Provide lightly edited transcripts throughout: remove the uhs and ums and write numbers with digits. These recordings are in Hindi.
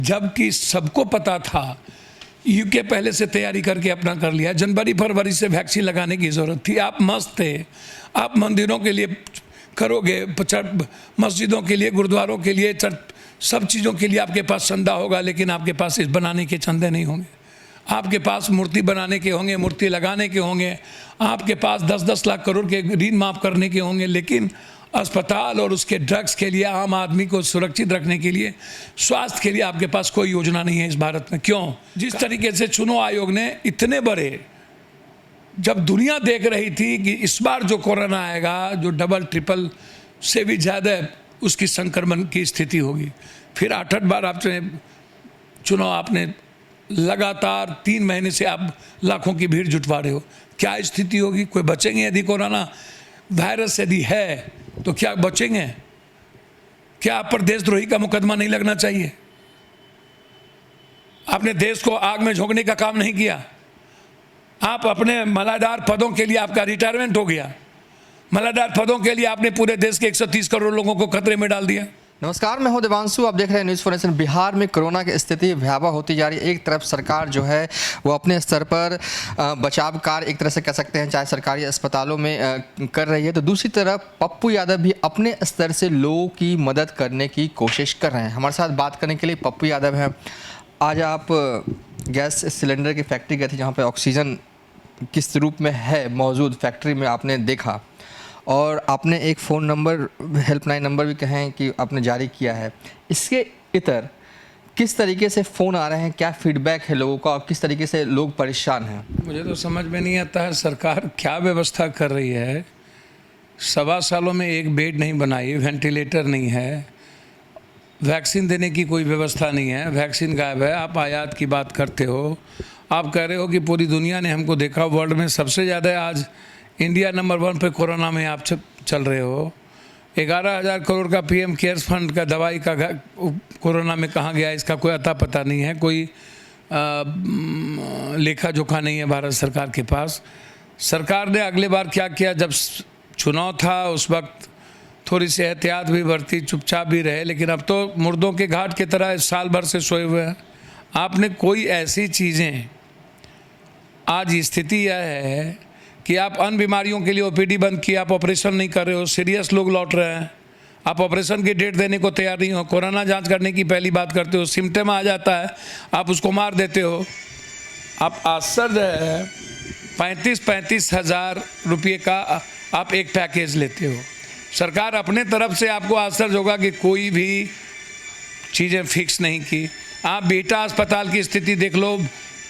जबकि सबको पता था। यूके पहले से तैयारी करके अपना कर लिया, जनवरी फरवरी से वैक्सीन लगाने की ज़रूरत थी। आप मस्त थे, आप मंदिरों के लिए करोगे, मस्जिदों के लिए, गुरुद्वारों के लिए, सब चीज़ों के लिए आपके पास चंदा होगा, लेकिन आपके पास इस बनाने के चंदे नहीं होंगे। आपके पास मूर्ति बनाने के होंगे, मूर्ति लगाने के होंगे, आपके पास 10-10 लाख करोड़ के ऋण माफ़ करने के होंगे, लेकिन अस्पताल और उसके ड्रग्स के लिए, आम आदमी को सुरक्षित रखने के लिए, स्वास्थ्य के लिए आपके पास कोई योजना नहीं है इस भारत में। क्यों? जिस तरीके से चुनाव आयोग ने इतने बड़े, जब दुनिया देख रही थी कि इस बार जो कोरोना आएगा, जो डबल ट्रिपल से भी ज़्यादा उसकी संक्रमण की स्थिति होगी, फिर 8-8 बार आपने चुनाव, आपने लगातार 3 महीने से आप लाखों की भीड़ जुटवा रहे हो। क्या स्थिति होगी? कोई बचेंगे? यदि कोरोना वायरस यदि है तो क्या बचेंगे? क्या आप पर देशद्रोही का मुकदमा नहीं लगना चाहिए? आपने देश को आग में झोंकने का काम नहीं किया। आप अपने मलादार पदों के लिए, आपका रिटायरमेंट हो गया, मलादार पदों के लिए आपने पूरे देश के 130 करोड़ लोगों को खतरे में डाल दिया। नमस्कार, मैं हूं देवांशु, आप देख रहे हैं न्यूज़ 4 नेशन। बिहार में कोरोना की स्थिति भयावह होती जा रही है। एक तरफ सरकार जो है वो अपने स्तर पर बचाव कार्य एक तरह से कह सकते हैं, चाहे सरकारी अस्पतालों में कर रही है, तो दूसरी तरफ पप्पू यादव भी अपने स्तर से लोगों की मदद करने की कोशिश कर रहे हैं। हमारे साथ बात करने के लिए पप्पू यादव हैं। आज आप गैस सिलेंडर की फैक्ट्री गए थे, जहाँ पर ऑक्सीजन किस रूप में है मौजूद फैक्ट्री में आपने देखा, और आपने एक फ़ोन नंबर, हेल्पलाइन नंबर भी कहें कि आपने जारी किया है। इसके इतर किस तरीके से फ़ोन आ रहे हैं, क्या फीडबैक है लोगों का, और किस तरीके से लोग परेशान हैं? मुझे तो समझ में नहीं आता है सरकार क्या व्यवस्था कर रही है। 1.25 सालों में एक बेड नहीं बनाई, वेंटिलेटर नहीं है, वैक्सीन देने की कोई व्यवस्था नहीं है, वैक्सीन गायब है। आप आयात की बात करते हो, आप कह रहे हो कि पूरी दुनिया ने हमको देखा, वर्ल्ड में सबसे ज़्यादा आज इंडिया नंबर 1 पे कोरोना में आप चल रहे हो। 11,000 करोड़ का पीएम केयर्स फंड का दवाई का कोरोना में कहाँ गया, इसका कोई अता पता नहीं है, कोई लेखा जोखा नहीं है भारत सरकार के पास। सरकार ने अगले बार क्या किया, जब चुनाव था उस वक्त थोड़ी सी एहतियात भी बरती, चुपचाप भी रहे, लेकिन अब तो मुर्दों के घाट की तरह साल भर से सोए हुए हैं। आपने कोई ऐसी चीज़ें, आज स्थिति यह है कि आप अन्य बीमारियों के लिए ओपीडी बंद किया, आप ऑपरेशन नहीं कर रहे हो, सीरियस लोग लौट रहे हैं, आप ऑपरेशन की डेट देने को तैयार नहीं हो। कोरोना जांच करने की पहली बात करते हो, सिम्टम आ जाता है आप उसको मार देते हो। आप आश्चर्य है, 35-35 हज़ार रुपये का आप एक पैकेज लेते हो। सरकार अपने तरफ से, आपको आश्चर्य होगा कि कोई भी चीज़ें फिक्स नहीं की। आप बेटा अस्पताल की स्थिति देख लो,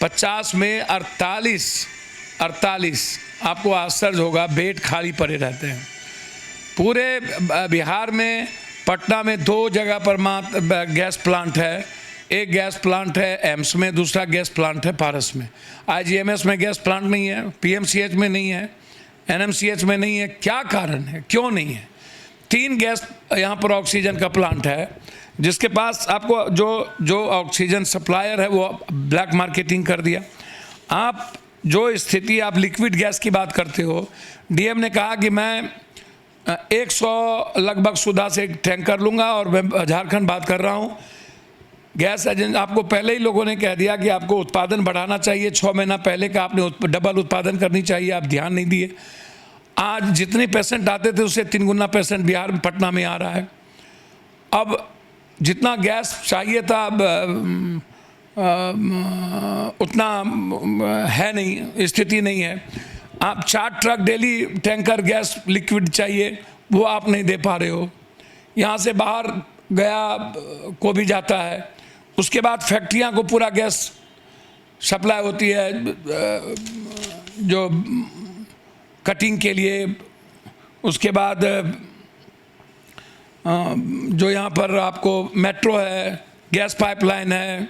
50 में 48 आपको आश्चर्य होगा बेड खाली पड़े रहते हैं। पूरे बिहार में, पटना में 2 जगह पर गैस प्लांट है। एक गैस प्लांट है एम्स में, दूसरा गैस प्लांट है पारस में। IGMS में गैस प्लांट नहीं है, PMCH में नहीं है, NMCH में नहीं है। क्या कारण है, क्यों नहीं है? 3 गैस यहाँ पर ऑक्सीजन का प्लांट है, जिसके पास आपको जो ऑक्सीजन सप्लायर है वो ब्लैक मार्केटिंग कर दिया। आप जो स्थिति, आप लिक्विड गैस की बात करते हो, DM ने कहा कि मैं 100 लगभग सुधा से एक टैंकर लूँगा, और मैं झारखंड बात कर रहा हूँ। गैस एजेंसी आपको पहले ही लोगों ने कह दिया कि आपको उत्पादन बढ़ाना चाहिए, 6 महीना पहले का आपने डबल उत्पादन करनी चाहिए, आप ध्यान नहीं दिए। आज जितने पेशेंट आते थे उससे 3 गुना पेशेंट बिहार में, पटना में आ रहा है। अब जितना गैस चाहिए था उतना है नहीं, स्थिति नहीं है। आप 4 truck daily tanker gas liquid चाहिए, वो आप नहीं दे पा रहे हो। यहाँ से बाहर गया को भी जाता है, उसके बाद फैक्ट्रियाँ को पूरा गैस सप्लाई होती है जो कटिंग के लिए, उसके बाद जो यहाँ पर आपको मेट्रो है, गैस पाइपलाइन है।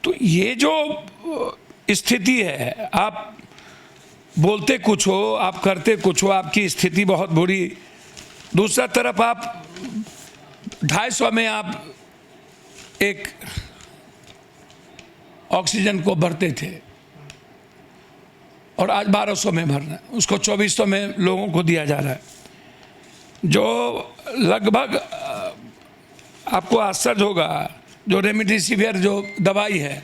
तो ये जो स्थिति है, आप बोलते कुछ हो, आप करते कुछ हो, आपकी स्थिति बहुत बुरी। दूसरा तरफ आप 250 में आप एक ऑक्सीजन को भरते थे, और आज 1200 में भरना है, उसको 2400 में लोगों को दिया जा रहा है, जो लगभग आपको आश्चर्य होगा जो रेमडेसिविर जो दवाई है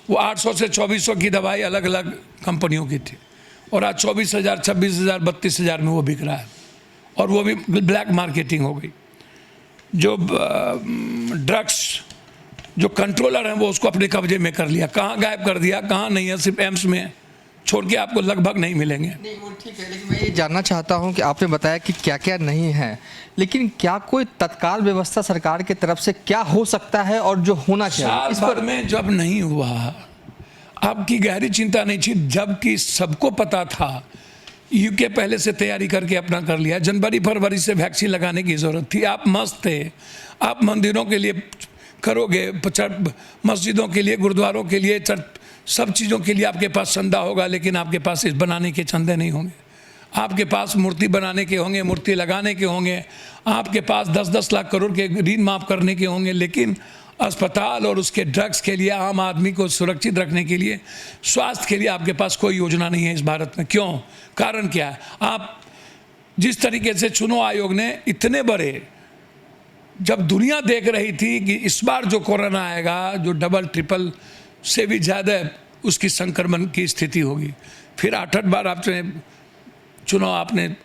वो 800 से 2400 की दवाई अलग अलग कंपनियों की थी और आज 24,000, 26,000, 32,000 में वो बिक रहा है और वो भी ब्लैक मार्केटिंग हो गई। जो ड्रग्स जो कंट्रोलर हैं वो उसको अपने कब्जे में कर लिया, कहाँ गायब कर दिया, कहाँ नहीं है, सिर्फ एम्स में छोड़ के आपको लगभग नहीं मिलेंगे। नहीं वो ठीक है, लेकिन मैं ये जानना चाहता हूँ कि आपने बताया कि क्या क्या नहीं है, लेकिन क्या कोई तत्काल व्यवस्था सरकार की तरफ से क्या हो सकता है और जो होना चाहिए इस पर में जब नहीं हुआ, आपकी गहरी चिंता नहीं थी, जबकि सबको पता था, यूके पहले से तैयारी करके अपना कर लिया, जनवरी फरवरी से वैक्सीन लगाने की ज़रूरत थी। आप मस्त थे, आप मंदिरों के लिए करोगे, मस्जिदों के लिए, गुरुद्वारों के लिए, सब चीज़ों के लिए आपके पास चंदा होगा, लेकिन आपके पास इस बनाने के चंदे नहीं होंगे। आपके पास मूर्ति बनाने के होंगे, मूर्ति लगाने के होंगे, आपके पास 10-10 लाख करोड़ के ऋण माफ़ करने के होंगे, लेकिन अस्पताल और उसके ड्रग्स के लिए, आम आदमी को सुरक्षित रखने के लिए, स्वास्थ्य के लिए आपके पास कोई योजना नहीं है इस भारत में। क्यों? कारण क्या है? आप जिस तरीके से चुनाव आयोग ने इतने बड़े, जब दुनिया देख रही थी कि इस बार जो कोरोना आएगा, जो डबल ट्रिपल से भी ज़्यादा उसकी संक्रमण की स्थिति होगी, फिर 8-8 बार आपने चुनाव, आपने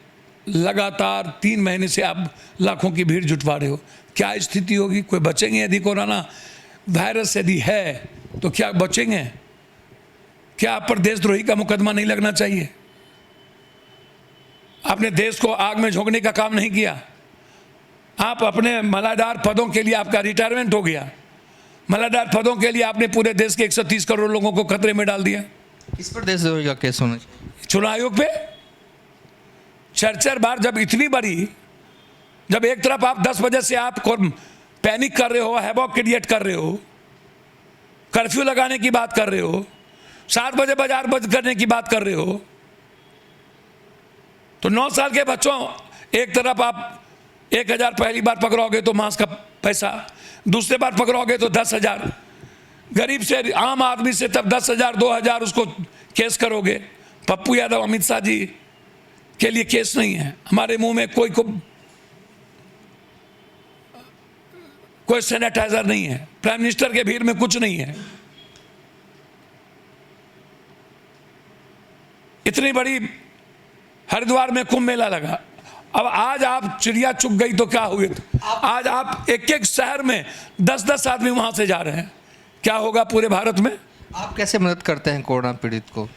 लगातार 3 महीने से आप लाखों की भीड़ जुटवा रहे हो, क्या स्थिति होगी? कोई बचेंगे? यदि कोरोना वायरस यदि है तो क्या बचेंगे? क्या आप पर देशद्रोही का मुकदमा नहीं लगना चाहिए? आपने देश को आग में झोंकने का काम नहीं किया। आप अपने मलादार पदों के लिए आपका रिटायरमेंट हो गया, मलादार पदों के लिए आपने पूरे देश के 130 करोड़ लोगों को खतरे में डाल दिया। इस पर देशद्रोही का केस होना चाहिए चुनाव आयोग पे 4-4 बार। जब इतनी बड़ी, जब एक तरफ आप 10 बजे से आप पैनिक कर रहे हो, हैवॉक क्रिएट कर रहे हो, कर्फ्यू लगाने की बात कर रहे हो, 7 बजे बाजार बंद करने की बात कर रहे हो, तो 9 साल के बच्चों, एक तरफ आप 1,000 पहली बार पकड़ोगे तो मास्क का पैसा, दूसरे बार पकड़ोगे तो 10,000, गरीब से, आम आदमी से तब 10,000 2,000 उसको केस करोगे। पप्पू यादव, अमित शाह जी के लिए केस नहीं है, हमारे मुंह में कोई सैनिटाइजर नहीं है, प्राइम मिनिस्टर के भीड़ में कुछ नहीं है। इतनी बड़ी हरिद्वार में कुंभ मेला लगा, अब आज आप चिड़िया चुग गई तो क्या हुए? आज आप एक शहर में 10-10 आदमी वहां से जा रहे हैं, क्या होगा पूरे भारत में? आप कैसे मदद करते हैं कोरोना पीड़ित को?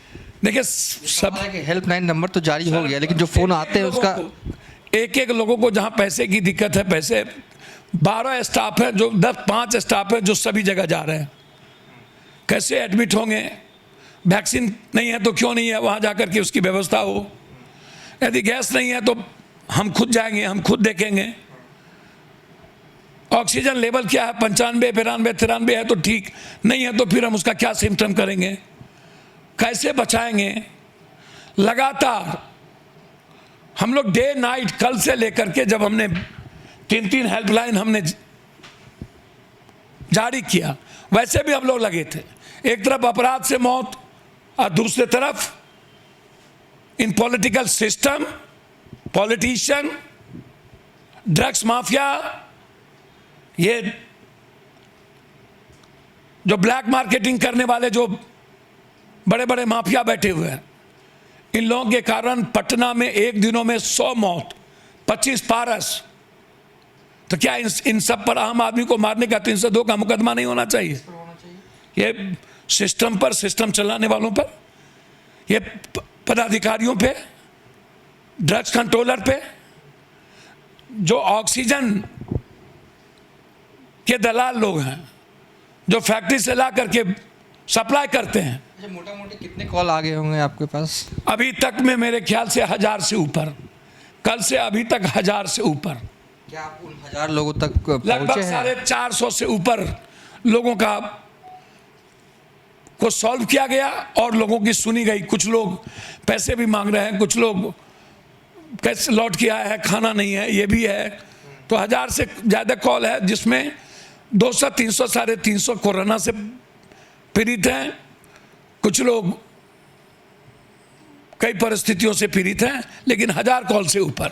देखिए, सब हेल्पलाइन नंबर तो जारी हो गया, लेकिन जो फोन आते हैं उसका एक लोगों को जहां पैसे की दिक्कत है, पैसे 12 स्टाफ है, जो 5 स्टाफ है जो सभी जगह जा रहे हैं, कैसे एडमिट होंगे? वैक्सीन नहीं है तो क्यों नहीं है, वहां जाकर के उसकी व्यवस्था हो। यदि गैस नहीं है तो हम खुद जाएंगे, हम खुद देखेंगे। ऑक्सीजन लेवल क्या है? 95, 92, 93 है तो ठीक, नहीं है तो फिर हम उसका क्या सिम्टम करेंगे, कैसे बचाएंगे? लगातार हम लोग डे नाइट, कल से लेकर के जब हमने 3 हेल्पलाइन हमने जारी किया, वैसे भी हम लोग लगे थे। एक तरफ अपराध से मौत और दूसरी तरफ इन political system, politician, drugs mafia, ये जो ब्लैक मार्केटिंग करने वाले जो बड़े बड़े माफिया बैठे हुए हैं, इन लोगों के कारण पटना में एक दिनों में 100 मौत, 25 पारस। तो क्या इन सब पर, आम आदमी को मारने का 302 का मुकदमा नहीं होना चाहिए? ये सिस्टम पर, सिस्टम चलाने वालों पर, ये पदाधिकारियों पे, ड्रग्स कंट्रोलर पे, जो ऑक्सीजन के दलाल लोग हैं, जो फैक्ट्री से ला करके सप्लाई करते हैं। मोटा मोटी कितने कॉल आ गए होंगे आपके पास अभी तक में? मेरे ख्याल से 1000 से ऊपर, कल से अभी तक 1000 से ऊपर। क्या आप उन 1000 लोगों तक लगभग 450 से ऊपर लोगों को सॉल्व किया गया और लोगों की सुनी गई। कुछ लोग पैसे भी मांग रहे हैं, कुछ लोग कैसे लौट के आया है, खाना नहीं है, ये भी है। तो 1000 से ज़्यादा कॉल है, जिसमें 200, 300, 350 कोरोना से पीड़ित हैं। कुछ लोग कई परिस्थितियों से पीड़ित हैं, लेकिन 1000 कॉल से ऊपर।